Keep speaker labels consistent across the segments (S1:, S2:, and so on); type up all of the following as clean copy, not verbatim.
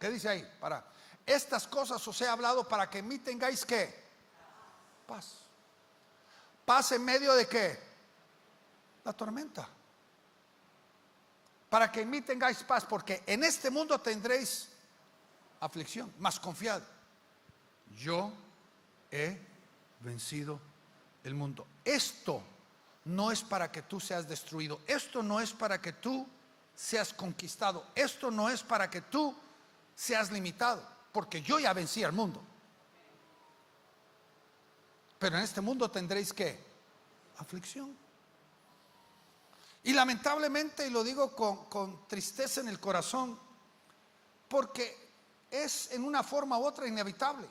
S1: ¿Qué dice ahí? Para estas cosas os he hablado para que en mí tengáis ¿qué? Paz. ¿Paz en medio de qué? La tormenta. Para que en mí tengáis paz, porque en este mundo tendréis aflicción. Mas confiad, yo he vencido el mundo. Esto no es para que tú seas destruido. Esto no es para que tú seas conquistado. Esto no es para que tú seas limitado, porque yo ya vencí al mundo. Pero en este mundo tendréis ¿qué? Aflicción. Y lamentablemente, y lo digo con tristeza en el corazón, porque es en una forma u otra inevitable.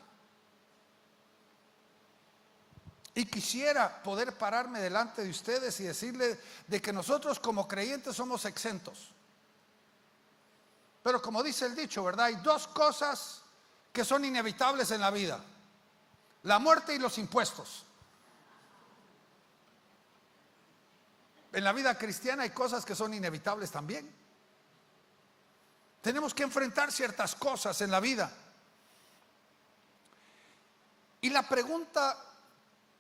S1: Y quisiera poder pararme delante de ustedes y decirles de que nosotros como creyentes somos exentos. Pero como dice el dicho, ¿verdad? Hay dos cosas que son inevitables en la vida: la muerte y los impuestos. En la vida cristiana hay cosas que son inevitables también. Tenemos que enfrentar ciertas cosas en la vida. Y la pregunta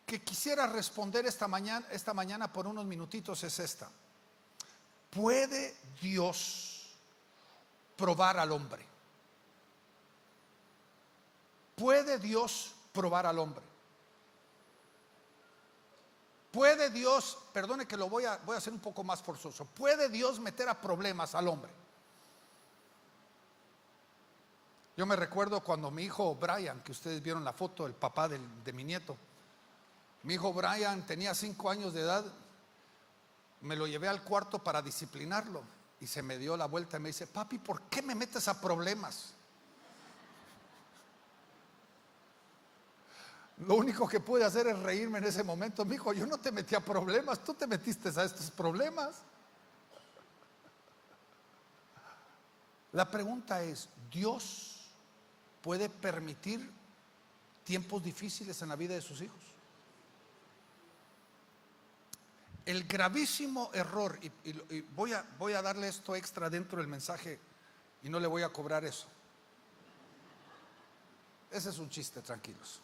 S1: que quisiera responder esta mañana por unos minutitos es esta: ¿puede Dios probar al hombre? ¿Puede Dios probar al hombre? ¿Puede Dios, perdone que lo voy a hacer un poco más forzoso, ¿puede Dios meter a problemas al hombre? Yo me recuerdo cuando mi hijo Brian, que ustedes vieron la foto, el papá de mi nieto, mi hijo Brian tenía 5 años de edad. Me lo llevé al cuarto para disciplinarlo y se me dio la vuelta y me dice: papi, ¿por qué me metes a problemas? Lo único que pude hacer es reírme en ese momento. Mi hijo, yo no te metí a problemas, tú te metiste a estos problemas. La pregunta es: ¿Dios puede permitir tiempos difíciles en la vida de sus hijos? El gravísimo error, y voy a darle esto extra dentro del mensaje y no le voy a cobrar eso. Ese es un chiste, tranquilos.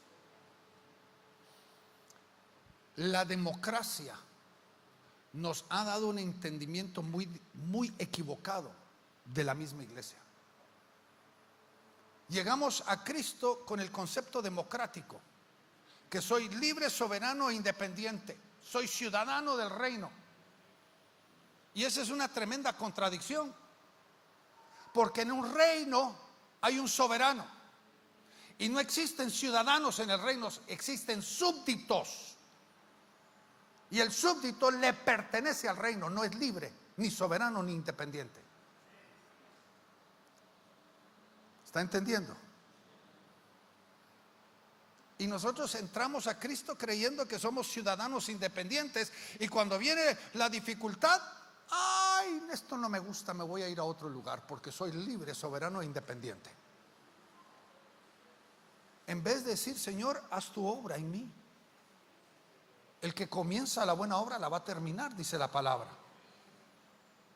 S1: La democracia nos ha dado un entendimiento muy equivocado de la misma iglesia. Llegamos a Cristo con el concepto democrático, que soy libre, soberano e independiente, soy ciudadano del reino. Y esa es una tremenda contradicción, porque en un reino hay un soberano y no existen ciudadanos en el reino, existen súbditos. Y el súbdito le pertenece al reino, no es libre, ni soberano, ni independiente. ¿Está entendiendo? Y nosotros entramos a Cristo creyendo que somos ciudadanos independientes, y cuando viene la dificultad, ay, esto no me gusta, me voy a ir a otro lugar porque soy libre, soberano e independiente. En vez de decir: Señor, haz tu obra en mí. El que comienza la buena obra la va a terminar, dice la palabra.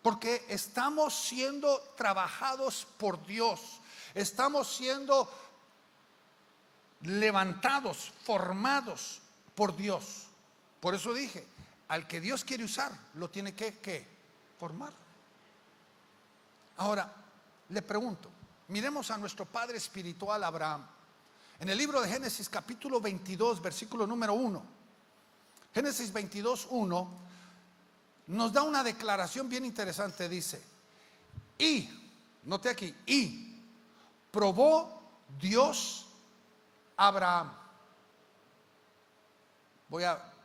S1: Porque estamos siendo trabajados por Dios. Estamos siendo levantados, formados por Dios. Por eso dije, al que Dios quiere usar, lo tiene que formar. Ahora, le pregunto, miremos a nuestro padre espiritual Abraham. En el libro de Génesis capítulo 22, versículo número 1. Génesis 22, 1 nos da una declaración bien interesante. Dice: y, note aquí, y probó Dios a Abraham.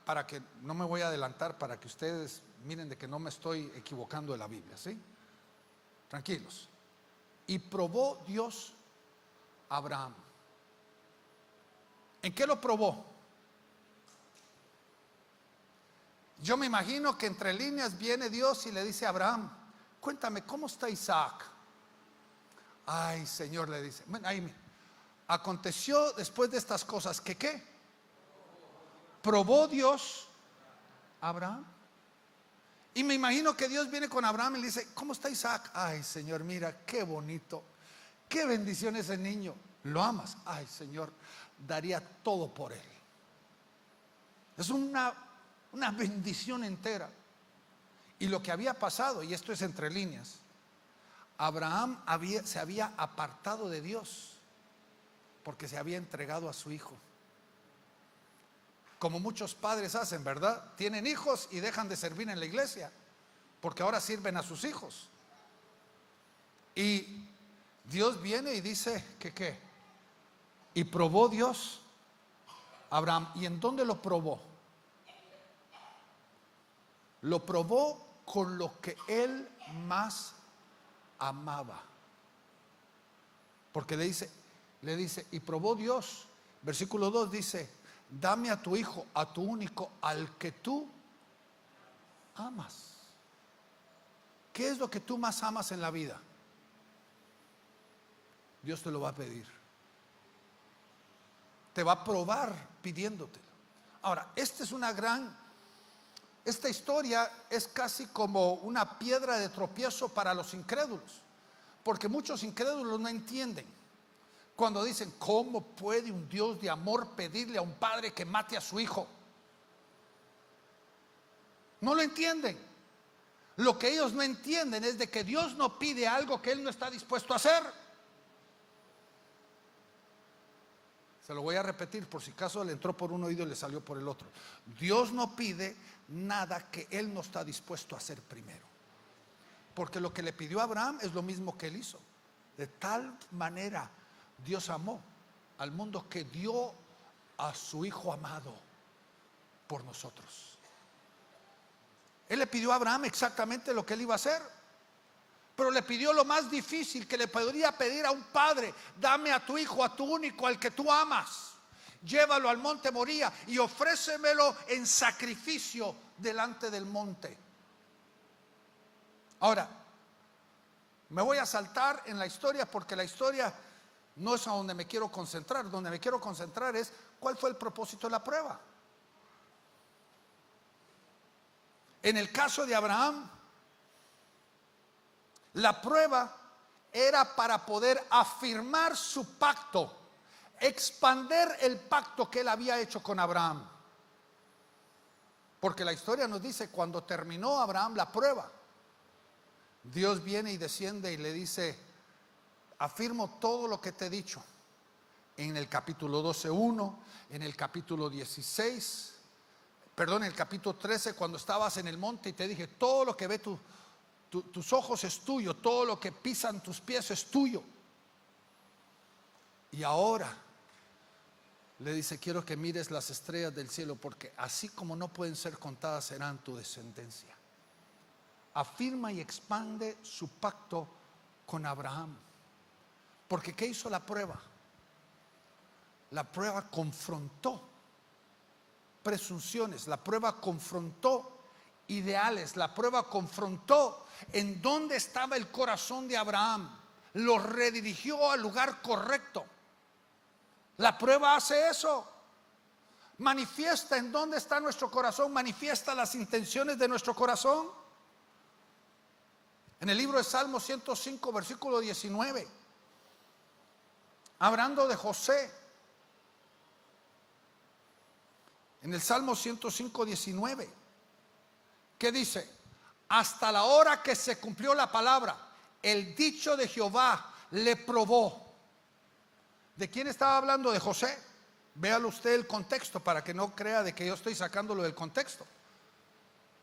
S1: Para que no me voy a adelantar, para que ustedes miren de que no me estoy equivocando de la Biblia, ¿sí? Tranquilos. Y probó Dios a Abraham. ¿En qué lo probó? Yo me imagino que entre líneas viene Dios y le dice a Abraham: cuéntame, ¿cómo está Isaac? Ay, Señor, le dice. Bueno, ahí aconteció después de estas cosas que ¿qué? Probó Dios a Abraham. Y me imagino que Dios viene con Abraham y le dice: ¿cómo está Isaac? Ay, Señor, mira, qué bonito qué bendición ese niño. ¿Lo amas? Ay, Señor, daría todo por él. Es una bendición entera. Y lo que había pasado, y esto es entre líneas, Abraham se había apartado de Dios porque se había entregado a su hijo. Como muchos padres hacen, ¿verdad? Tienen hijos y dejan de servir en la iglesia porque ahora sirven a sus hijos. Y Dios viene y dice que ¿qué? Y probó Dios a Abraham. ¿Y en dónde lo probó? Lo probó con lo que él más amaba. Porque le dice, y probó Dios. Versículo 2 dice: dame a tu hijo, a tu único, al que tú amas. ¿Qué es lo que tú más amas en la vida? Dios te lo va a pedir. Te va a probar pidiéndotelo. Ahora, esta historia es casi como una piedra de tropiezo para los incrédulos, porque muchos incrédulos no entienden cuando dicen: ¿cómo puede un Dios de amor pedirle a un padre que mate a su hijo? No lo entienden. Lo que ellos no entienden es de que Dios no pide algo que Él no está dispuesto a hacer. Se lo voy a repetir por si acaso le entró por un oído y le salió por el otro. Dios no pide nada que Él no está dispuesto a hacer primero. Porque lo que le pidió a Abraham es lo mismo que él hizo. De tal manera Dios amó al mundo que dio a su hijo amado por nosotros. Él le pidió a Abraham exactamente lo que él iba a hacer, pero le pidió lo más difícil que le podría pedir a un padre: dame a tu hijo, a tu único, al que tú amas, llévalo al monte Moría y ofrécemelo en sacrificio delante del monte. Ahora, me voy a saltar en la historia porque la historia no es a donde me quiero concentrar. Donde me quiero concentrar es cuál fue el propósito de la prueba. En el caso de Abraham, la prueba era para poder afirmar su pacto, expander el pacto que él había hecho con Abraham. Porque la historia nos dice: cuando terminó Abraham la prueba, Dios viene y desciende y le dice: afirmo todo lo que te he dicho. En el capítulo 12:1, en el capítulo 16, en el capítulo 13, cuando estabas en el monte y te dije: todo lo que ve tus ojos es tuyo, todo lo que pisan tus pies es tuyo. Y ahora le dice: quiero que mires las estrellas del cielo, porque así como no pueden ser contadas, serán tu descendencia. Afirma y expande su pacto con Abraham. Porque ¿qué hizo la prueba? La prueba confrontó presunciones, la prueba confrontó ideales, la prueba confrontó en dónde estaba el corazón de Abraham, lo redirigió al lugar correcto. La prueba hace eso, manifiesta en dónde está nuestro corazón, manifiesta las intenciones de nuestro corazón. En el libro de Salmo 105, versículo 19, hablando de José, en el Salmo 105, 19, ¿qué dice? Hasta la hora que se cumplió la palabra, el dicho de Jehová le probó. ¿De quién estaba hablando? De José. Véalo usted el contexto para que no crea de que yo estoy sacándolo del contexto.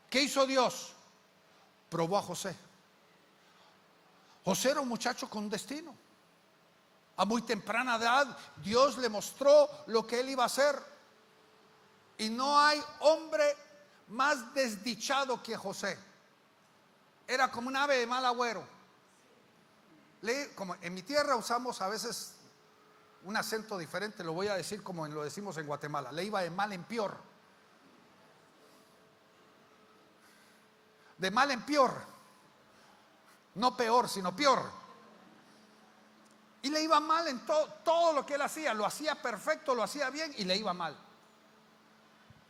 S1: ¿Qué hizo Dios? Probó a José. José era un muchacho con destino. A muy temprana edad Dios le mostró lo que él iba a hacer. Y no hay hombre más desdichado que José. Era como un ave de mal agüero. Como en mi tierra usamos a veces un acento diferente, lo voy a decir como lo decimos en Guatemala: le iba de mal en peor. De mal en peor. No peor, sino peor. Y le iba mal en todo lo que él hacía. Lo hacía perfecto, lo hacía bien y le iba mal.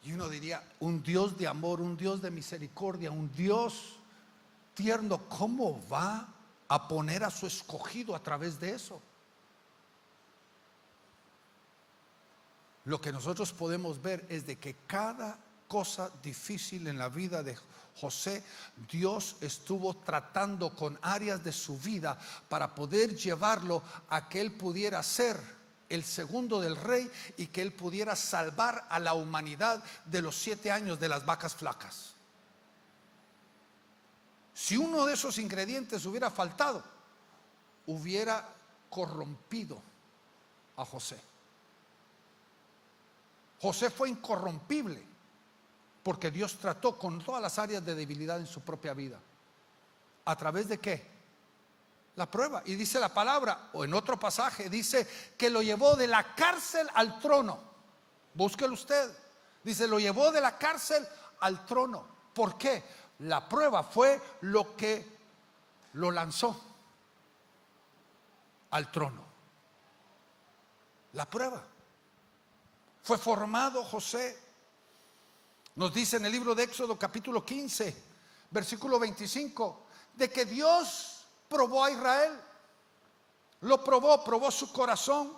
S1: Y uno diría: un Dios de amor, un Dios de misericordia, un Dios tierno, ¿cómo va a poner a su escogido a través de eso? lo que nosotros podemos ver es de que cada cosa difícil en la vida de José, Dios estuvo tratando con áreas de su vida para poder llevarlo a que él pudiera ser el segundo del rey y que él pudiera salvar a la humanidad de los 7 años de las vacas flacas. Si uno de esos ingredientes hubiera faltado, hubiera corrompido a José. José fue incorrompible porque Dios trató con todas las áreas de debilidad en su propia vida. ¿A través de qué? La prueba. Y dice la palabra, o en otro pasaje dice que lo llevó de la cárcel al trono. Búsquelo usted. Dice, lo llevó de la cárcel al trono. ¿Por qué? La prueba fue lo que lo lanzó al trono. La prueba. Fue formado José. Nos dice en el libro de Éxodo capítulo 15, versículo 25, de que Dios probó a Israel. Lo probó su corazón.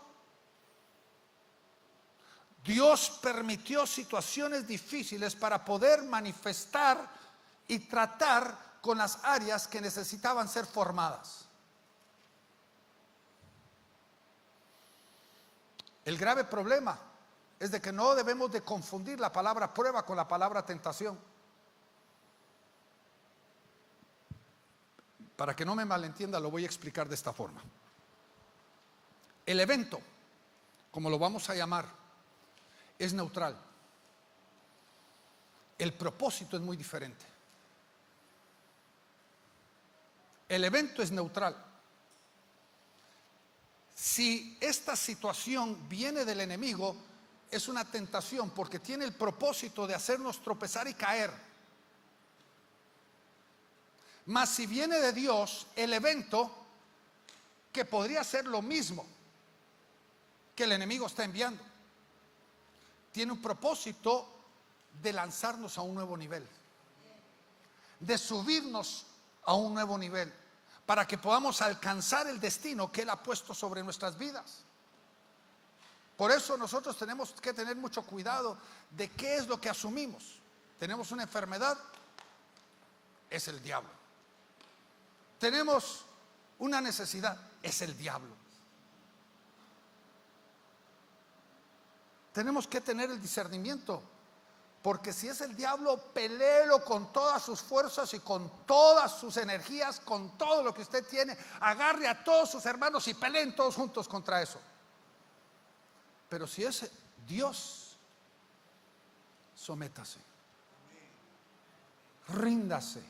S1: Dios permitió situaciones difíciles para poder manifestar y tratar con las áreas que necesitaban ser formadas. El grave problema es de que no debemos de confundir la palabra prueba con la palabra tentación. Para que no me malentienda, lo voy a explicar de esta forma. El evento, como lo vamos a llamar, es neutral. El propósito es muy diferente. El evento es neutral. Si esta situación viene del enemigo, es una tentación porque tiene el propósito de hacernos tropezar y caer. Mas si viene de Dios, el evento, que podría ser lo mismo que el enemigo está enviando, tiene un propósito de lanzarnos a un nuevo nivel, de subirnos a un nuevo nivel, para que podamos alcanzar el destino que Él ha puesto sobre nuestras vidas. Por eso nosotros tenemos que tener mucho cuidado de qué es lo que asumimos. Tenemos una enfermedad, es el diablo. Tenemos una necesidad, es el diablo. Tenemos que tener el discernimiento, porque si es el diablo, peléelo con todas sus fuerzas y con todas sus energías, con todo lo que usted tiene. Agarre a todos sus hermanos y peleen todos juntos contra eso. Pero si es Dios, sométase, ríndase,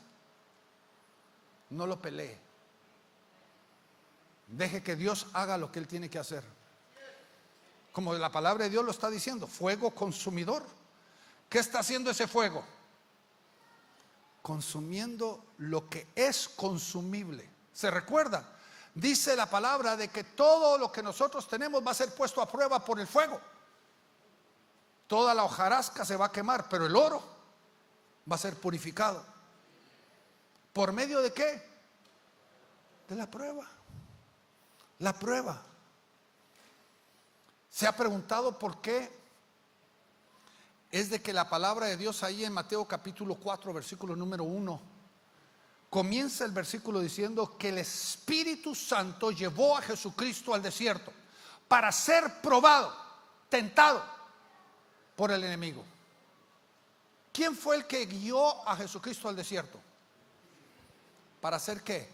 S1: no lo pelee, deje que Dios haga lo que Él tiene que hacer. Como la palabra de Dios lo está diciendo, fuego consumidor. ¿Qué está haciendo ese fuego? Consumiendo lo que es consumible. ¿Se recuerda? Dice la palabra de que todo lo que nosotros tenemos va a ser puesto a prueba por el fuego. Toda la hojarasca se va a quemar, pero el oro va a ser purificado. ¿Por medio de qué? De la prueba. La prueba. ¿Se ha preguntado por qué? Es de que la palabra de Dios ahí en Mateo capítulo 4, versículo número 1, comienza el versículo diciendo que el Espíritu Santo llevó a Jesucristo al desierto para ser probado, tentado por el enemigo. ¿Quién fue el que guió a Jesucristo al desierto? ¿Para ser qué?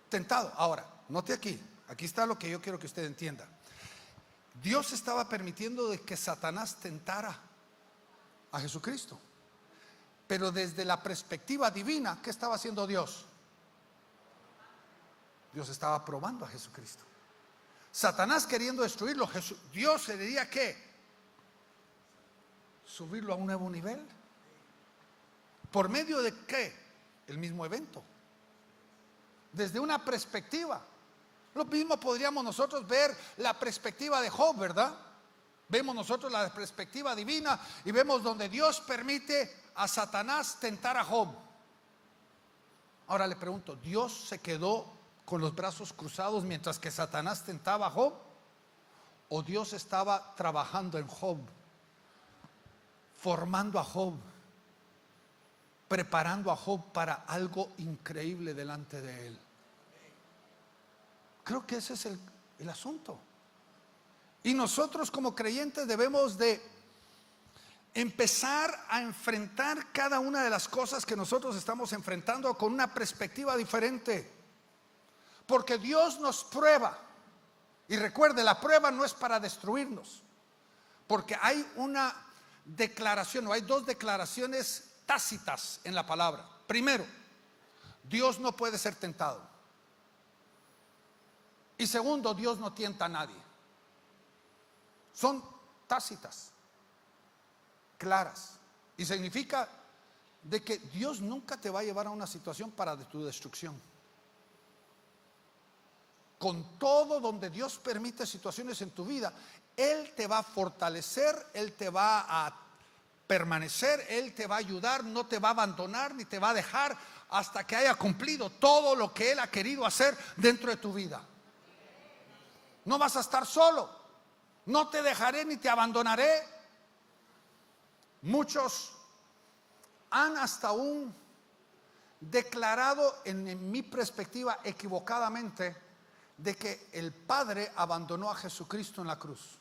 S1: Tentado. Ahora, note aquí está lo que yo quiero que usted entienda. Dios estaba permitiendo de que Satanás tentara a Jesucristo, pero desde la perspectiva divina, ¿qué estaba haciendo Dios? Dios estaba probando a Jesucristo. Satanás queriendo destruirlo, Dios se diría que subirlo a un nuevo nivel. ¿Por medio de qué? El mismo evento. Desde una perspectiva. Lo mismo podríamos nosotros ver la perspectiva de Job, ¿verdad? Vemos nosotros la perspectiva divina y vemos donde Dios permite a Satanás tentar a Job. Ahora le pregunto, ¿Dios se quedó con los brazos cruzados mientras que Satanás tentaba a Job? o Dios estaba trabajando en Job, formando a Job, preparando a Job para algo increíble delante de él. Creo que ese es el asunto. Y nosotros como creyentes debemos de empezar a enfrentar cada una de las cosas que nosotros estamos enfrentando con una perspectiva diferente. Porque Dios nos prueba. Y recuerde, la prueba no es para destruirnos. Porque hay una declaración, o hay dos declaraciones tácitas en la palabra. Primero, Dios no puede ser tentado. Y segundo, Dios no tienta a nadie. Son tácitas, claras. Y significa de que Dios nunca te va a llevar a una situación para tu destrucción. Con todo, donde Dios permite situaciones en tu vida, Él te va a fortalecer, Él te va a permanecer, Él te va a ayudar, no te va a abandonar ni te va a dejar hasta que haya cumplido todo lo que Él ha querido hacer dentro de tu vida. No vas a estar solo, no te dejaré ni te abandonaré. Muchos han hasta aún declarado, en mi perspectiva equivocadamente, de que el Padre abandonó a Jesucristo en la cruz.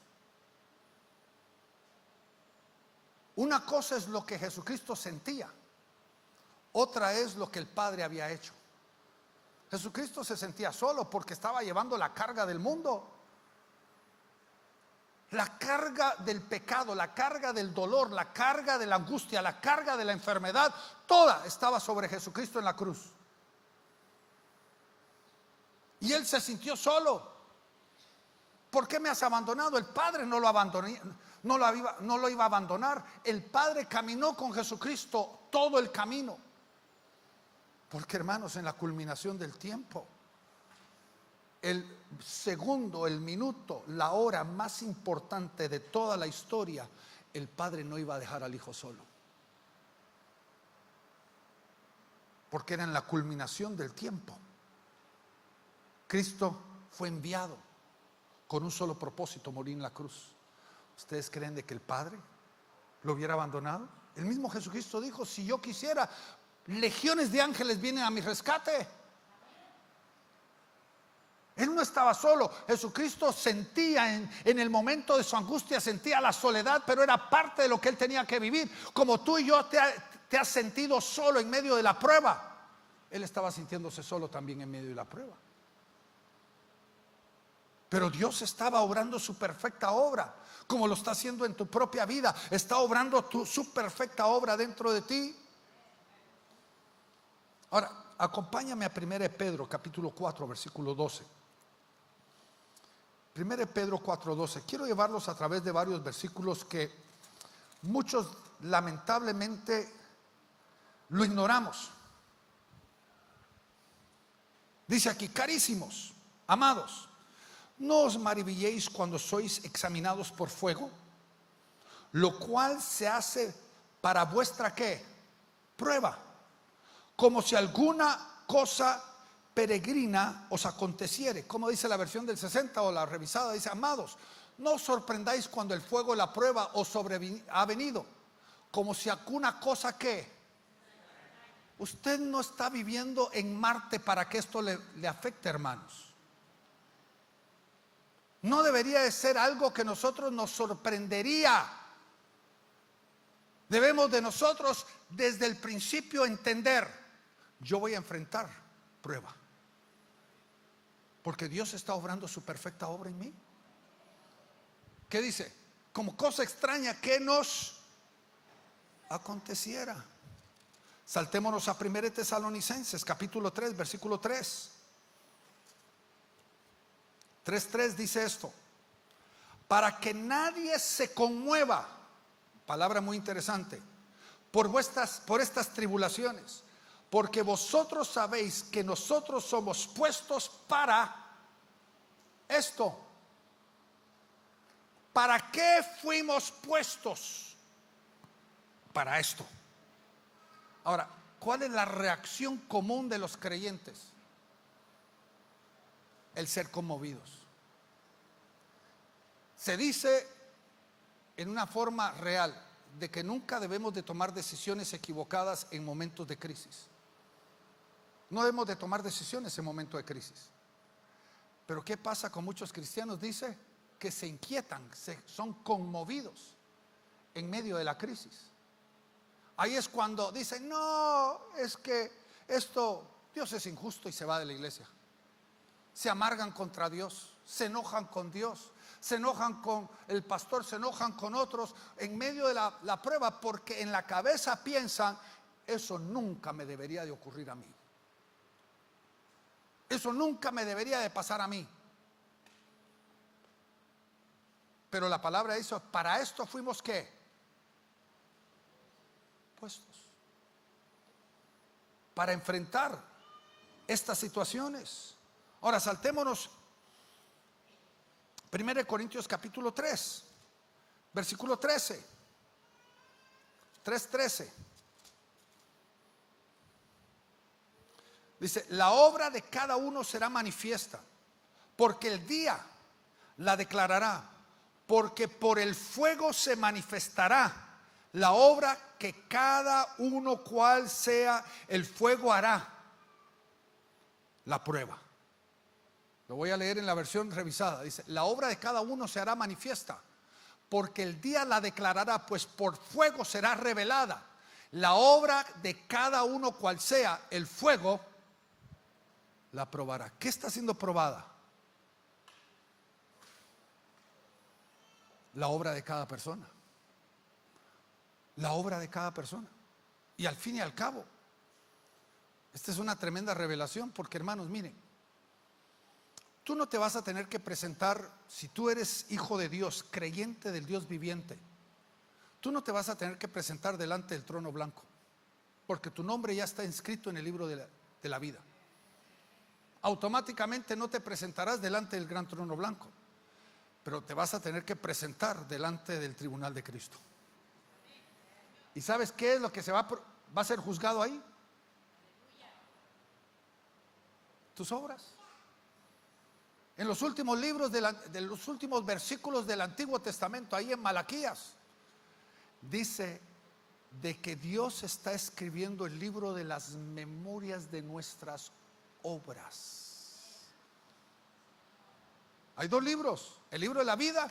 S1: Una cosa es lo que Jesucristo sentía, otra es lo que el Padre había hecho. Jesucristo se sentía solo porque estaba llevando la carga del mundo, la carga del pecado, la carga del dolor, la carga de la angustia, la carga de la enfermedad, toda estaba sobre Jesucristo en la cruz. Y Él se sintió solo. ¿Por qué me has abandonado? El Padre no lo abandonó, no lo iba a abandonar. El Padre caminó con Jesucristo todo el camino. Porque, hermanos, en la culminación del tiempo, el segundo, el minuto, la hora más importante de toda la historia, el Padre no iba a dejar al Hijo solo. Porque era en la culminación del tiempo. Cristo fue enviado con un solo propósito: morir en la cruz. ¿Ustedes creen de que el Padre lo hubiera abandonado? El mismo Jesucristo dijo: si yo quisiera, legiones de ángeles vienen a mi rescate. Él no estaba solo. Jesucristo sentía en el momento de su angustia, sentía la soledad, pero era parte de lo que Él tenía que vivir. Como tú y yo te has sentido solo en medio de la prueba, Él estaba sintiéndose solo también en medio de la prueba. Pero Dios estaba obrando su perfecta obra, como lo está haciendo en tu propia vida. Está obrando su perfecta obra dentro de ti. Ahora, acompáñame a 1 Pedro capítulo 4 versículo 12. 1 Pedro 4:12. Quiero llevarlos a través de varios versículos que muchos lamentablemente lo ignoramos. Dice aquí: carísimos, amados, no os maravilléis cuando sois examinados por fuego, lo cual se hace para vuestra ¿qué? Prueba, como si alguna cosa peregrina os aconteciere. Como dice la versión del 60 o la revisada, dice: amados, no os sorprendáis cuando el fuego de la prueba os ha venido, como si alguna cosa ¿qué? Usted no está viviendo en Marte para que esto le afecte, hermanos. No debería de ser algo que nosotros nos sorprendería. Debemos de nosotros desde el principio entender: yo voy a enfrentar prueba, porque Dios está obrando su perfecta obra en mí. ¿Qué dice? Como cosa extraña que nos aconteciera. Saltémonos a 1 Tesalonicenses capítulo 3 versículo 3. 3:3 dice esto: para que nadie se conmueva, palabra muy interesante, por estas tribulaciones, porque vosotros sabéis que nosotros somos puestos para esto. ¿Para qué fuimos puestos? Para esto. Ahora, ¿cuál es la reacción común de los creyentes? El ser conmovidos. Se dice en una forma real de que nunca debemos de tomar decisiones equivocadas en momentos de crisis. No debemos de tomar decisiones en momentos de crisis. Pero ¿qué pasa con muchos cristianos? Dice que se inquietan, son conmovidos en medio de la crisis. Ahí es cuando dicen, no, es que Dios es injusto, y se va de la iglesia. Se amargan contra Dios, se enojan con Dios, se enojan con el pastor, se enojan con otros en medio de la prueba, porque en la cabeza piensan, eso nunca me debería de ocurrir a mí. Eso nunca me debería de pasar a mí. Pero la palabra dice, para esto fuimos ¿qué? Puestos. Para enfrentar estas situaciones. Ahora saltémonos 1 Corintios capítulo 3, versículo 13. 3:13. Dice, la obra de cada uno será manifiesta, porque el día la declarará, porque por el fuego se manifestará la obra que cada uno cual sea el fuego hará la prueba. Lo voy a leer en la versión revisada. Dice, la obra de cada uno se hará manifiesta, porque el día la declarará, pues por fuego será revelada. La obra de cada uno cual sea el fuego la probará. ¿Qué está siendo probada? La obra de cada persona. La obra de cada persona. Y al fin y al cabo, esta es una tremenda revelación, porque hermanos, miren, tú no te vas a tener que presentar, si tú eres hijo de Dios, creyente del Dios viviente, tú no te vas a tener que presentar delante del trono blanco, porque tu nombre ya está inscrito en el libro de la vida. Automáticamente no te presentarás delante del gran trono blanco, pero te vas a tener que presentar delante del tribunal de Cristo. ¿Y sabes qué es lo que va a ser juzgado ahí? Tus obras. En los últimos libros de los últimos versículos del Antiguo Testamento, ahí en Malaquías, dice de que Dios está escribiendo el libro de las memorias de nuestras obras. Hay dos libros, el libro de la vida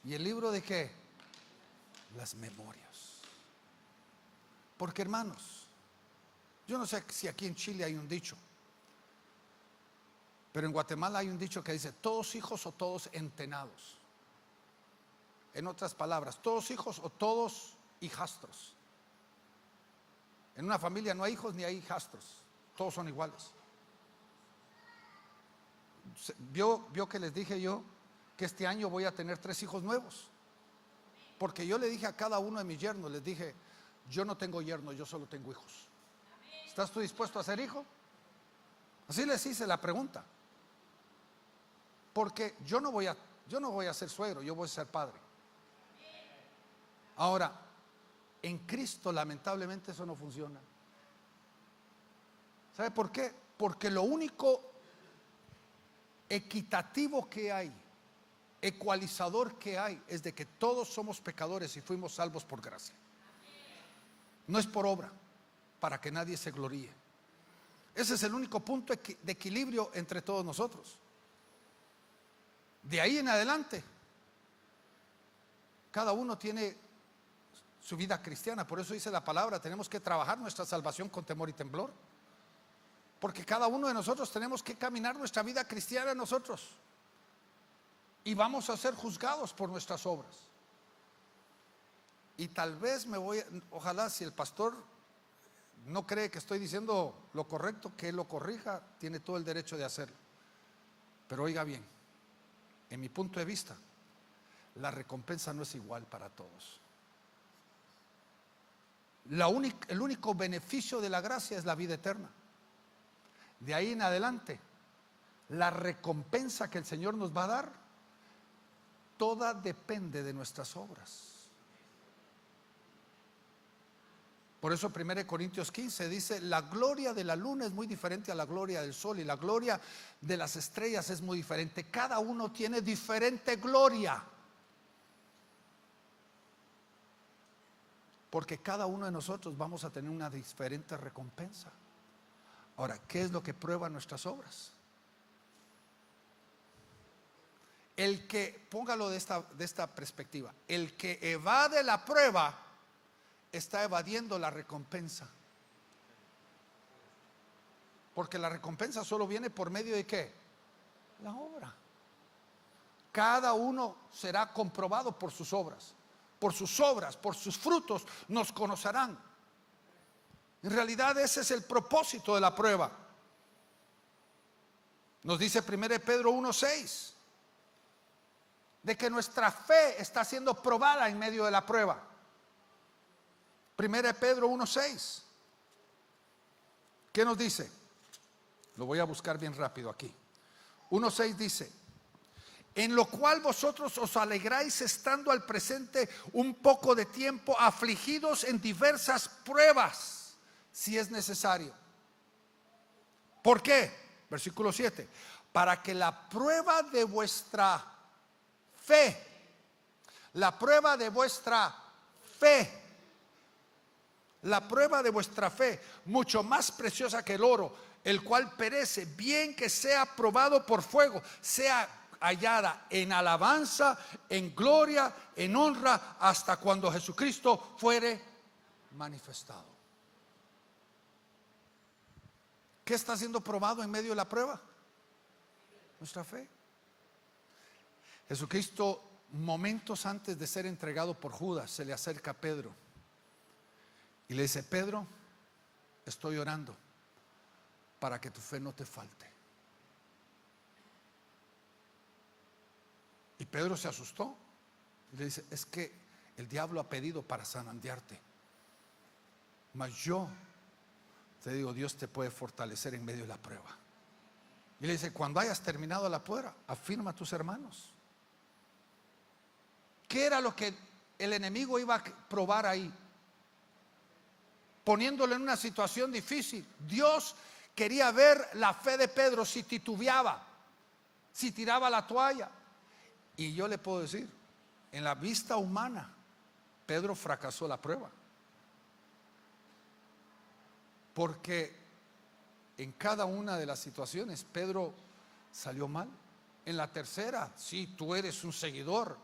S1: y el libro de ¿qué? Las memorias. Porque hermanos, yo no sé si aquí en Chile hay un dicho, pero en Guatemala hay un dicho que dice, todos hijos o todos entenados. En otras palabras, todos hijos o todos hijastros. En una familia no hay hijos ni hay hijastros, todos son iguales. Vio que les dije yo que este año voy a tener 3 hijos nuevos, porque yo le dije a cada uno de mis yernos, les dije, yo no tengo yernos, yo solo tengo hijos. ¿Estás tú dispuesto a ser hijo? Así les hice la pregunta, porque yo no voy a ser suegro, yo voy a ser padre. Ahora, en Cristo lamentablemente eso no funciona. ¿Sabe por qué? Porque lo único equitativo que hay, ecualizador que hay, es de que todos somos pecadores y fuimos salvos por gracia. No es por obra, para que nadie se gloríe. Ese es el único punto de equilibrio entre todos nosotros. De ahí en adelante, cada uno tiene su vida cristiana. Por eso dice la palabra, tenemos que trabajar nuestra salvación con temor y temblor, porque cada uno de nosotros tenemos que caminar nuestra vida cristiana nosotros, y vamos a ser juzgados por nuestras obras. Y tal vez ojalá, si el pastor no cree que estoy diciendo lo correcto, que él lo corrija, tiene todo el derecho de hacerlo. Pero oiga bien, en mi punto de vista, la recompensa no es igual para todos. El único beneficio de la gracia es la vida eterna. De ahí en adelante, la recompensa que el Señor nos va a dar, toda depende de nuestras obras. Por eso 1 Corintios 15 dice: la gloria de la luna es muy diferente a la gloria del sol, y la gloria de las estrellas es muy diferente. Cada uno tiene diferente gloria, porque cada uno de nosotros vamos a tener una diferente recompensa. Ahora, ¿qué es lo que prueba nuestras obras? El que, póngalo de esta perspectiva, el que evade la prueba está evadiendo la recompensa. Porque la recompensa solo viene por medio de ¿qué? La obra. Cada uno será comprobado por sus obras. Por sus obras, por sus frutos nos conocerán. En realidad ese es el propósito de la prueba. Nos dice 1 Pedro 1:6 de que nuestra fe está siendo probada en medio de la prueba. 1 Pedro 1:6. ¿Qué nos dice? Lo voy a buscar bien rápido aquí. 1:6 dice: en lo cual vosotros os alegráis estando al presente un poco de tiempo afligidos en diversas pruebas, si es necesario. ¿Por qué? Versículo 7. Para que la prueba de vuestra fe, la prueba de vuestra fe, la prueba de vuestra fe, mucho más preciosa que el oro, el cual perece, bien que sea probado por fuego, sea hallada en alabanza, en gloria, en honra, hasta cuando Jesucristo fuere manifestado. ¿Qué está siendo probado en medio de la prueba? Nuestra fe. Jesucristo, momentos antes de ser entregado por Judas, se le acerca a Pedro y le dice: Pedro, estoy orando para que tu fe no te falte. Y Pedro se asustó y le dice: es que el diablo ha pedido para zarandearte, mas yo te digo, Dios te puede fortalecer en medio de la prueba. Y le dice: cuando hayas terminado la prueba, afirma a tus hermanos. ¿Qué era lo que el enemigo iba a probar ahí? Poniéndolo en una situación difícil. Dios quería ver la fe de Pedro, si titubeaba, si tiraba la toalla. Y yo le puedo decir, en la vista humana, Pedro fracasó la prueba. Porque en cada una de las situaciones Pedro salió mal. En la tercera, sí, tú eres un seguidor.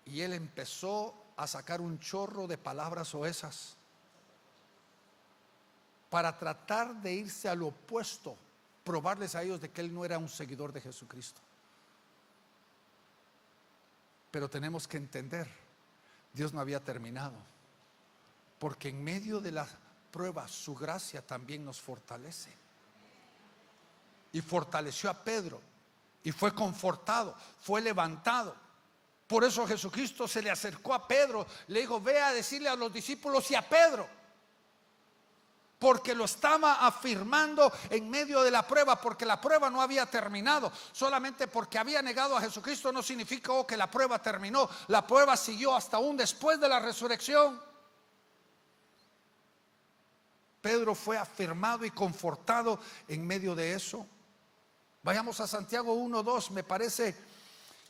S1: Y él empezó a sacar un chorro de palabras oesas para tratar de irse al opuesto, probarles a ellos de que él no era un seguidor de Jesucristo. Pero tenemos que entender, Dios no había terminado, porque en medio de las pruebas su gracia también nos fortalece. Y fortaleció a Pedro y fue confortado, fue levantado. Por eso Jesucristo se le acercó a Pedro, le dijo: ve a decirle a los discípulos y a Pedro, porque lo estaba afirmando en medio de la prueba, porque la prueba no había terminado. Solamente porque había negado a Jesucristo no significó que la prueba terminó. La prueba siguió hasta aún después de la resurrección. Pedro fue afirmado y confortado en medio de eso. Vayamos a Santiago 1:2. Me parece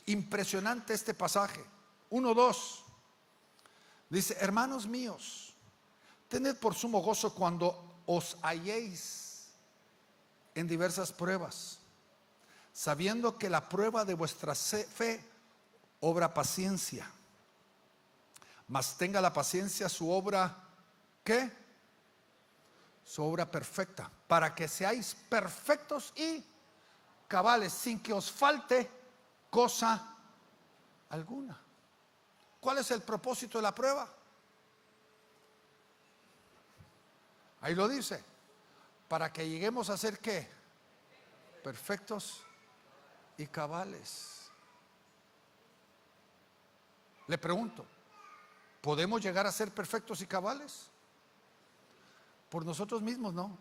S1: impresionante este pasaje. 1:2 dice: hermanos míos, tened por sumo gozo cuando os halléis en diversas pruebas, sabiendo que la prueba de vuestra fe obra paciencia. Mas tenga la paciencia su obra, ¿qué? Su obra perfecta, para que seáis perfectos y cabales, sin que os falte cosa alguna. ¿Cuál es el propósito de la prueba? Ahí lo dice: para que lleguemos a ser ¿qué? Perfectos y cabales. Le pregunto, ¿podemos llegar a ser perfectos y cabales? Por nosotros mismos no.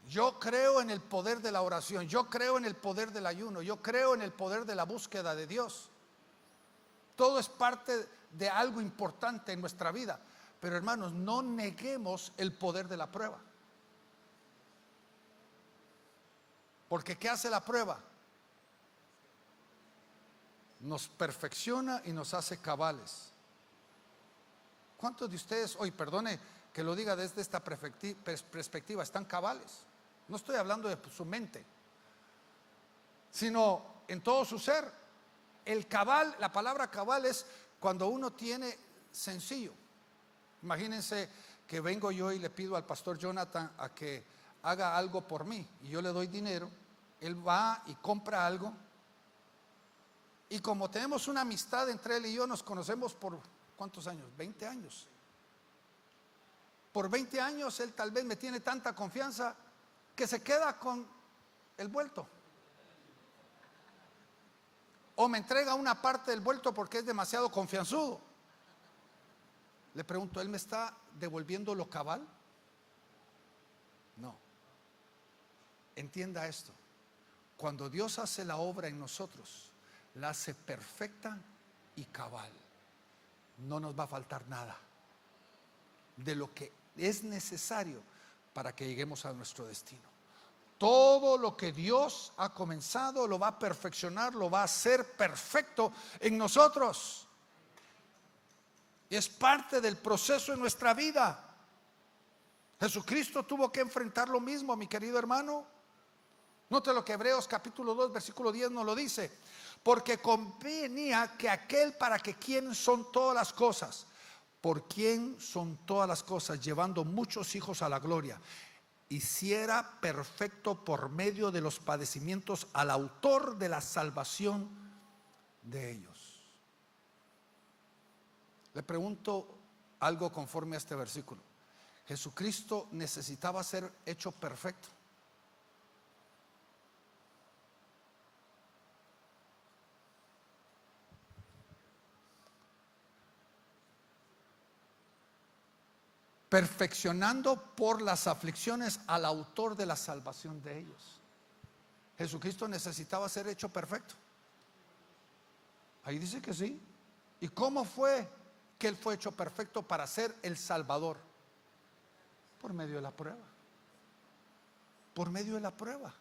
S1: Yo creo en el poder de la oración, yo creo en el poder del ayuno, yo creo en el poder de la búsqueda de Dios. Todo es parte de algo importante en nuestra vida, Pero hermanos, no neguemos el poder de la prueba. Porque ¿qué hace la prueba? Nos perfecciona y nos hace cabales. ¿Cuántos de ustedes hoy, perdone que lo diga desde esta perspectiva, están cabales? No estoy hablando de su mente, sino en todo su ser. El cabal, la palabra cabal es cuando uno tiene sencillo. Imagínense que vengo yo y le pido al pastor Jonathan a que haga algo por mí y yo le doy dinero, él va y compra algo, y como tenemos una amistad entre él y yo, nos conocemos por ¿cuántos años? 20 años. Por 20 años él tal vez me tiene tanta confianza que se queda con el vuelto, o me entrega una parte del vuelto porque es demasiado confianzudo. Le pregunto, ¿él me está devolviendo lo cabal? No. Entienda esto: cuando Dios hace la obra en nosotros, la hace perfecta y cabal. No nos va a faltar nada de lo que es necesario para que lleguemos a nuestro destino. Todo lo que Dios ha comenzado lo va a perfeccionar, lo va a hacer perfecto en nosotros. Y es parte del proceso en nuestra vida. Jesucristo tuvo que enfrentar lo mismo, mi querido hermano. Note lo que Hebreos capítulo 2 versículo 10 nos lo dice: porque convenía que aquel para que quien son todas las cosas, por quien son todas las cosas, llevando muchos hijos a la gloria, hiciera perfecto por medio de los padecimientos al autor de la salvación de ellos. Le pregunto algo conforme a este versículo. ¿Jesucristo necesitaba ser hecho perfecto? Perfeccionando por las aflicciones al autor de la salvación de ellos. Jesucristo necesitaba ser hecho perfecto. Ahí dice que sí. ¿Y cómo fue que Él fue hecho perfecto para ser el Salvador? Por medio de la prueba. Por medio de la prueba.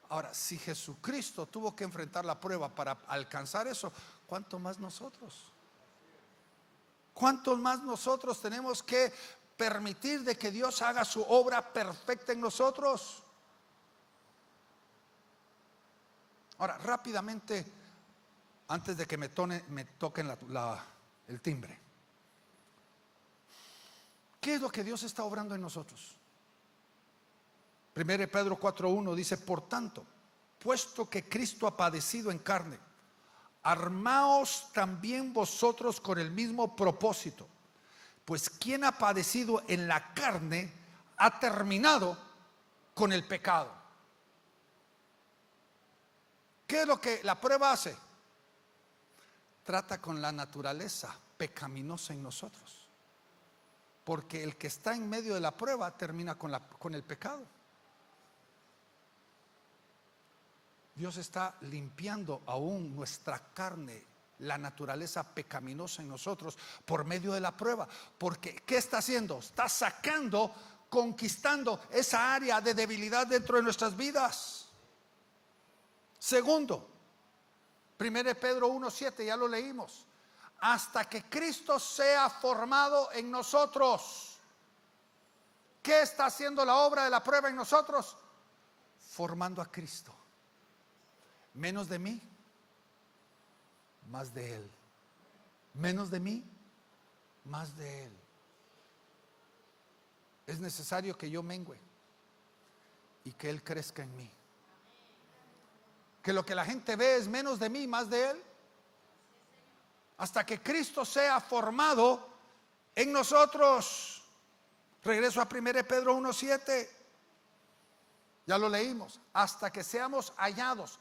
S1: Ahora, si Jesucristo tuvo que enfrentar la prueba para alcanzar eso, ¿cuánto más nosotros? ¿Cuánto más nosotros tenemos que permitir de que Dios haga su obra perfecta en nosotros? Ahora, rápidamente, antes de que me toquen el timbre, ¿qué es lo que Dios está obrando en nosotros? 1 Pedro 4:1 dice: por tanto, puesto que Cristo ha padecido en carne, armaos también vosotros con el mismo propósito. Pues quien ha padecido en la carne ha terminado con el pecado. ¿Qué es lo que la prueba hace? Trata con la naturaleza pecaminosa en nosotros. Porque el que está en medio de la prueba termina con el pecado. Dios está limpiando aún nuestra carne, la naturaleza pecaminosa en nosotros por medio de la prueba. Porque ¿qué está haciendo? Está sacando, conquistando esa área de debilidad dentro de nuestras vidas. Segundo, 1 Pedro 1:7, ya lo leímos: hasta que Cristo sea formado en nosotros. ¿Qué está haciendo la obra de la prueba en nosotros? Formando a Cristo. Menos de mí, más de Él. Menos de mí, más de Él. Es necesario que yo mengüe y que Él crezca en mí. Que lo que la gente ve es menos de mí, más de Él. Hasta que Cristo sea formado en nosotros. Regreso a 1 Pedro 1:7. Ya lo leímos. Hasta que seamos hallados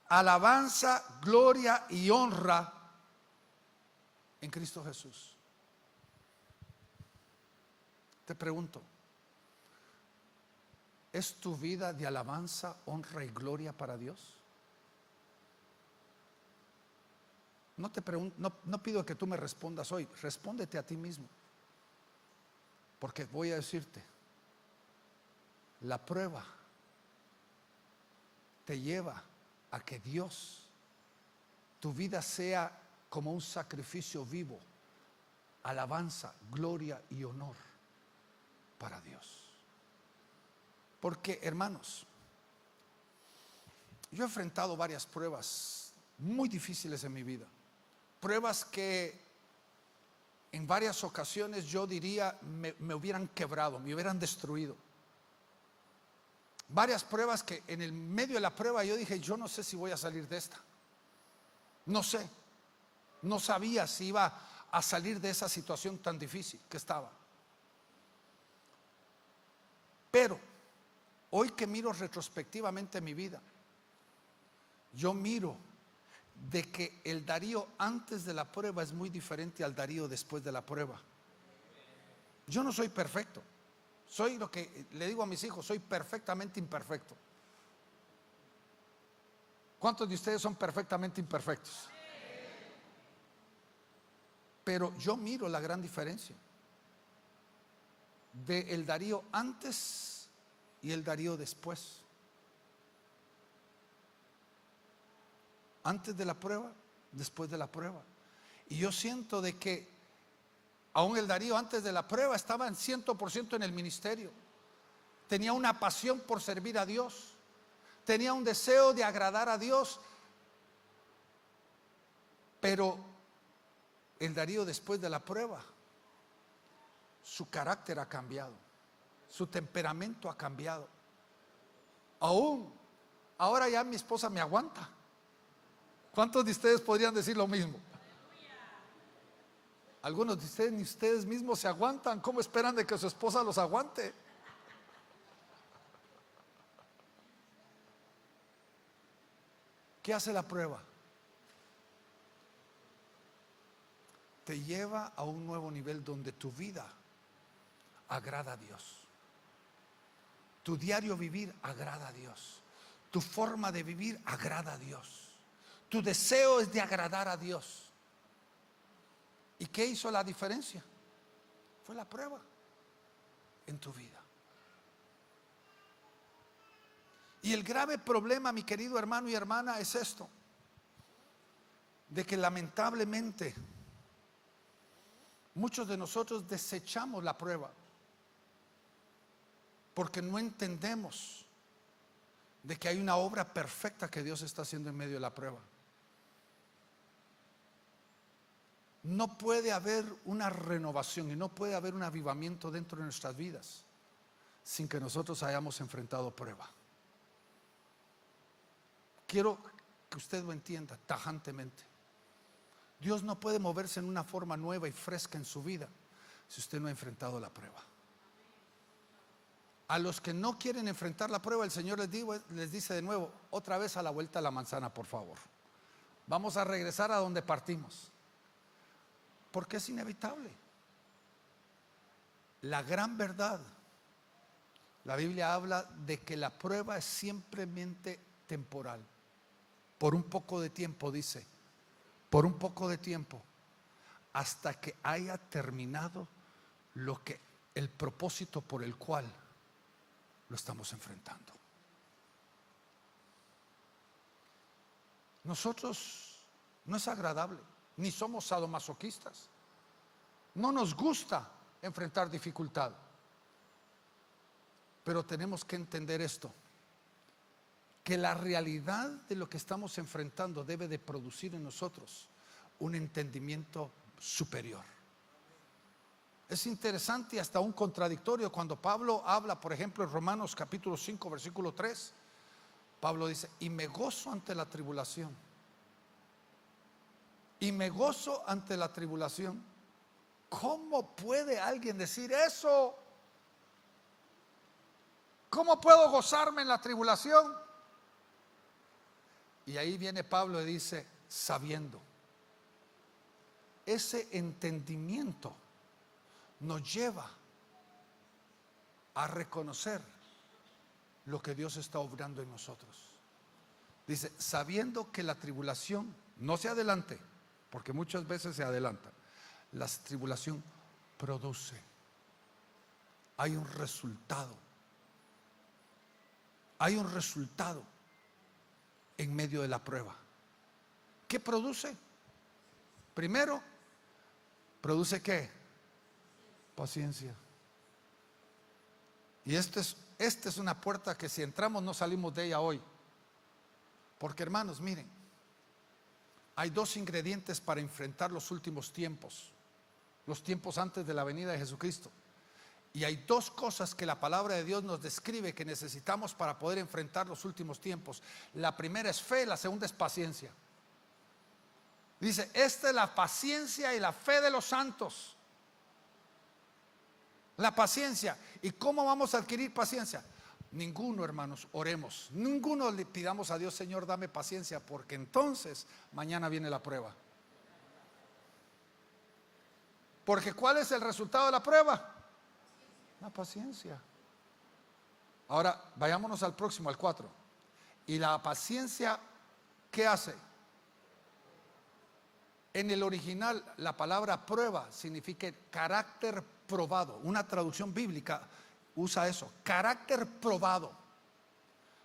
S1: alabanza, gloria y honra en Cristo Jesús. Te pregunto, ¿es tu vida de alabanza, honra y gloria para Dios? No te pregunto, no pido que tú me respondas hoy. Respóndete a ti mismo. Porque voy a decirte, la prueba te lleva a que Dios, tu vida sea como un sacrificio vivo, alabanza, gloria y honor para Dios. Porque, hermanos, yo he enfrentado varias pruebas muy difíciles en mi vida, pruebas que en varias ocasiones yo diría me hubieran quebrado, me hubieran destruido. Varias pruebas que en el medio de la prueba yo dije, yo no sé si voy a salir de esta. No sé, no sabía si iba a salir de esa situación tan difícil que estaba. Pero hoy que miro retrospectivamente mi vida, yo miro de que el Darío antes de la prueba es muy diferente al Darío después de la prueba. Yo no soy perfecto. Soy lo que le digo a mis hijos, soy perfectamente imperfecto. ¿Cuántos de ustedes son perfectamente imperfectos? Pero yo miro la gran diferencia de el Darío antes y el Darío después. Antes de la prueba, después de la prueba. Y yo siento de que aún el Darío antes de la prueba estaba en 100% en el ministerio. Tenía una pasión por servir a Dios. Tenía un deseo de agradar a Dios. Pero el Darío después de la prueba, su carácter ha cambiado. Su temperamento ha cambiado. Ahora ya mi esposa me aguanta. ¿Cuántos de ustedes podrían decir lo mismo? Algunos de ustedes ni ustedes mismos se aguantan. ¿Cómo esperan de que su esposa los aguante? ¿Qué hace la prueba? Te lleva a un nuevo nivel donde tu vida agrada a Dios. Tu diario vivir agrada a Dios. Tu forma de vivir agrada a Dios. Tu deseo es de agradar a Dios. ¿Y qué hizo la diferencia? Fue la prueba en tu vida. Y el grave problema, mi querido hermano y hermana, es esto: de que lamentablemente muchos de nosotros desechamos la prueba porque no entendemos de que hay una obra perfecta que Dios está haciendo en medio de la prueba. No puede haber una renovación y no puede haber un avivamiento dentro de nuestras vidas sin que nosotros hayamos enfrentado prueba. Quiero que usted lo entienda tajantemente. Dios no puede moverse en una forma nueva y fresca en su vida si usted no ha enfrentado la prueba. A los que no quieren enfrentar la prueba, el Señor les dice de nuevo, otra vez a la vuelta de la manzana, por favor. Vamos a regresar a donde partimos. Porque es inevitable. La gran verdad, la Biblia habla de que la prueba es simplemente temporal. Por un poco de tiempo, dice, por un poco de tiempo, hasta que haya terminado el propósito por el cual lo estamos enfrentando. Nosotros no es agradable, ni somos sadomasoquistas. No nos gusta enfrentar dificultad. Pero tenemos que entender esto: que la realidad de lo que estamos enfrentando debe de producir en nosotros un entendimiento superior. Es interesante y hasta un contradictorio cuando Pablo habla, por ejemplo, en Romanos capítulo 5, versículo 3. Pablo dice, y me gozo ante la tribulación. Y me gozo ante la tribulación. ¿Cómo puede alguien decir eso? ¿Cómo puedo gozarme en la tribulación? Y ahí viene Pablo y dice, sabiendo. Ese entendimiento nos lleva a reconocer lo que Dios está obrando en nosotros. Dice, sabiendo que la tribulación no se adelante, porque muchas veces se adelanta. La tribulación produce hay un resultado. Hay un resultado en medio de la prueba. ¿Qué produce? Primero, produce ¿qué? Paciencia. Y esta es una puerta que si entramos no salimos de ella hoy. Porque hermanos, miren, hay dos ingredientes para enfrentar los últimos tiempos, los tiempos antes de la venida de Jesucristo. Y hay dos cosas que la palabra de Dios nos describe que necesitamos para poder enfrentar los últimos tiempos. La primera es fe, la segunda es paciencia. Dice, esta es la paciencia y la fe de los santos. La paciencia. ¿Y cómo vamos a adquirir paciencia? Ninguno, hermanos, oremos. Ninguno le pidamos a Dios, Señor, dame paciencia, porque entonces mañana viene la prueba. Porque ¿cuál es el resultado de la prueba? La paciencia. Ahora vayámonos al próximo, al 4. Y la paciencia, ¿qué hace? En el original la palabra prueba significa carácter probado. Una traducción bíblica usa eso, carácter probado.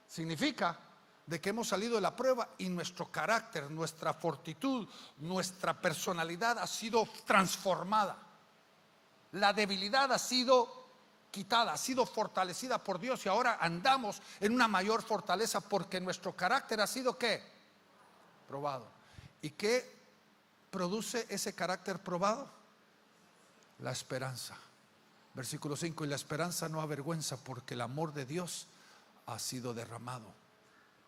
S1: Significa de que hemos salido de la prueba y nuestro carácter, nuestra fortitud, nuestra personalidad ha sido transformada. La debilidad ha sido quitada, ha sido fortalecida por Dios y ahora andamos en una mayor fortaleza porque nuestro carácter ha sido ¿qué? Probado. ¿Y qué produce ese carácter probado? La esperanza. Versículo 5, y la esperanza no avergüenza porque el amor de Dios ha sido derramado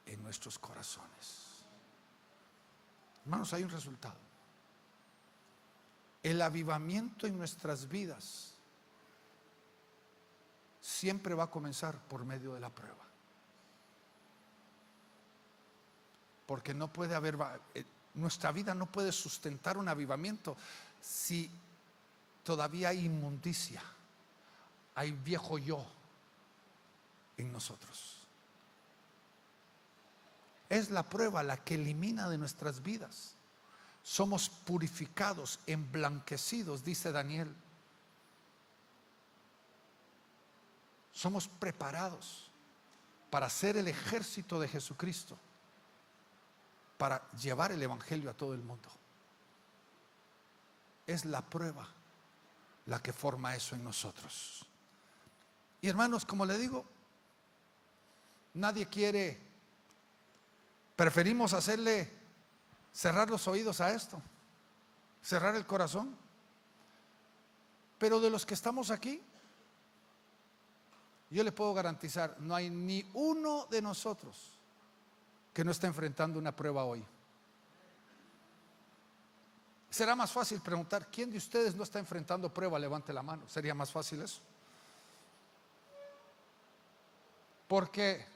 S1: en nuestros corazones. Hermanos, hay un resultado. El avivamiento en nuestras vidas siempre va a comenzar por medio de la prueba. Porque no puede haber, nuestra vida no puede sustentar un avivamiento si todavía hay inmundicia, hay viejo yo en nosotros. Es la prueba la que elimina de nuestras vidas. Somos purificados, emblanquecidos, dice Daniel. Somos preparados para ser el ejército de Jesucristo, para llevar el evangelio a todo el mundo. Es la prueba la que forma eso en nosotros. Y hermanos, como le digo, nadie quiere, preferimos cerrar los oídos a esto, cerrar el corazón. Pero de los que estamos aquí, yo le puedo garantizar, no hay ni uno de nosotros que no esté enfrentando una prueba hoy. Será más fácil preguntar, ¿quién de ustedes no está enfrentando prueba? Levante la mano. Sería más fácil eso. Porque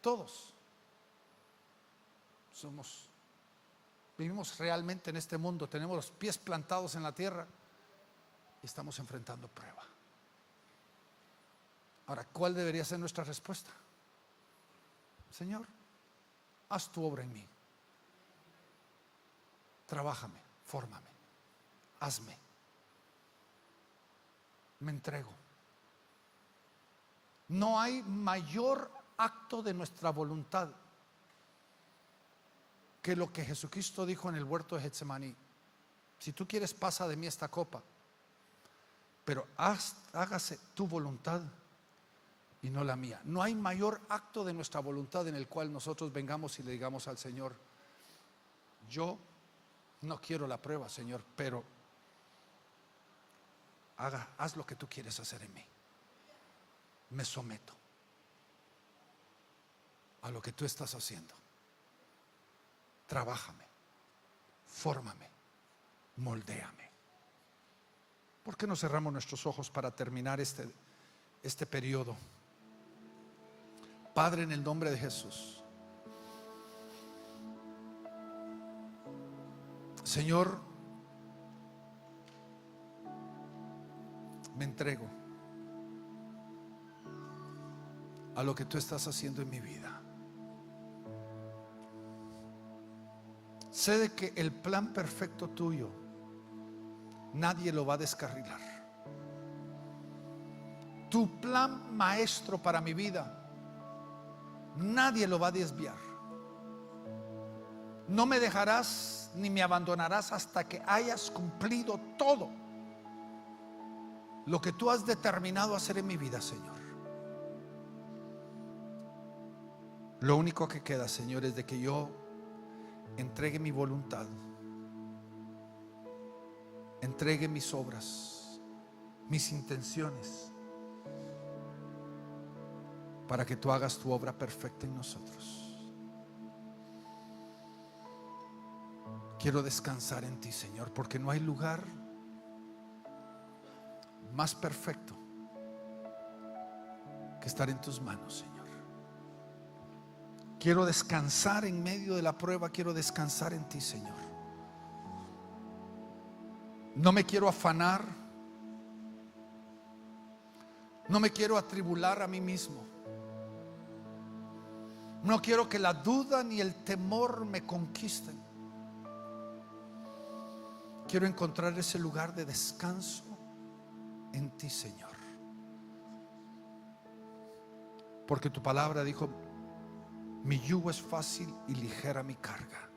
S1: todos vivimos realmente en este mundo, tenemos los pies plantados en la tierra y estamos enfrentando prueba. Ahora, ¿cuál debería ser nuestra respuesta? Señor, haz tu obra en mí. Trabájame, fórmame, hazme. Me entrego. No hay mayor acto de nuestra voluntad que lo que Jesucristo dijo en el huerto de Getsemaní. Si tú quieres, pasa de mí esta copa, pero hágase tu voluntad y no la mía. No hay mayor acto de nuestra voluntad en el cual nosotros vengamos y le digamos al Señor, yo no quiero la prueba, Señor, pero haz lo que tú quieres hacer en mí. Me someto a lo que tú estás haciendo. Trabájame, fórmame, moldéame. ¿Por qué no cerramos nuestros ojos para terminar este periodo? Padre, en el nombre de Jesús, Señor, me entrego a lo que tú estás haciendo en mi vida. Sé de que el plan perfecto tuyo nadie lo va a descarrilar. Tu plan maestro para mi vida, nadie lo va a desviar. No me dejarás ni me abandonarás hasta que hayas cumplido todo lo que tú has determinado hacer en mi vida, Señor. Lo único que queda, Señor, es de que yo entregue mi voluntad, entregue mis obras, mis intenciones, para que tú hagas tu obra perfecta en nosotros. Quiero descansar en ti, Señor, porque no hay lugar más perfecto que estar en tus manos, Señor. Quiero descansar en medio de la prueba, quiero descansar en ti, Señor. No me quiero afanar, no me quiero atribular a mí mismo. No quiero que la duda ni el temor me conquisten. Quiero encontrar ese lugar de descanso en ti, Señor. Porque tu palabra dijo: mi yugo es fácil y ligera mi carga.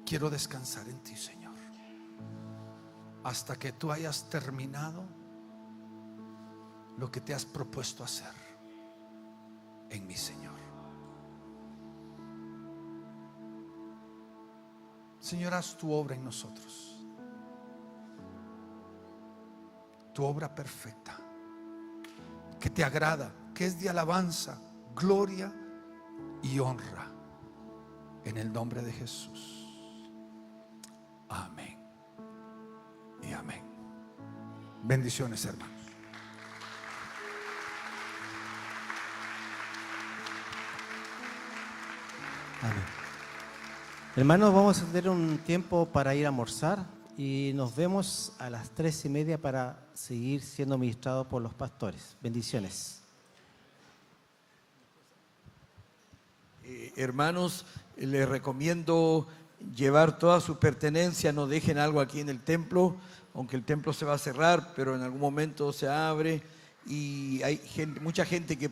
S1: Quiero descansar en ti, Señor, hasta que tú hayas terminado lo que te has propuesto hacer en mí, Señor. Señor, haz tu obra en nosotros, tu obra perfecta, que te agrada, que es de alabanza, gloria y honra, en el nombre de Jesús. Amén y amén. Bendiciones, hermanos.
S2: Amén. Hermanos, vamos a tener un tiempo para ir a almorzar y nos vemos a las 3:30 para seguir siendo ministrados por los pastores. Bendiciones.
S3: Hermanos, les recomiendo llevar toda su pertenencia. No dejen algo aquí en el templo, aunque el templo se va a cerrar, pero en algún momento se abre y hay mucha gente que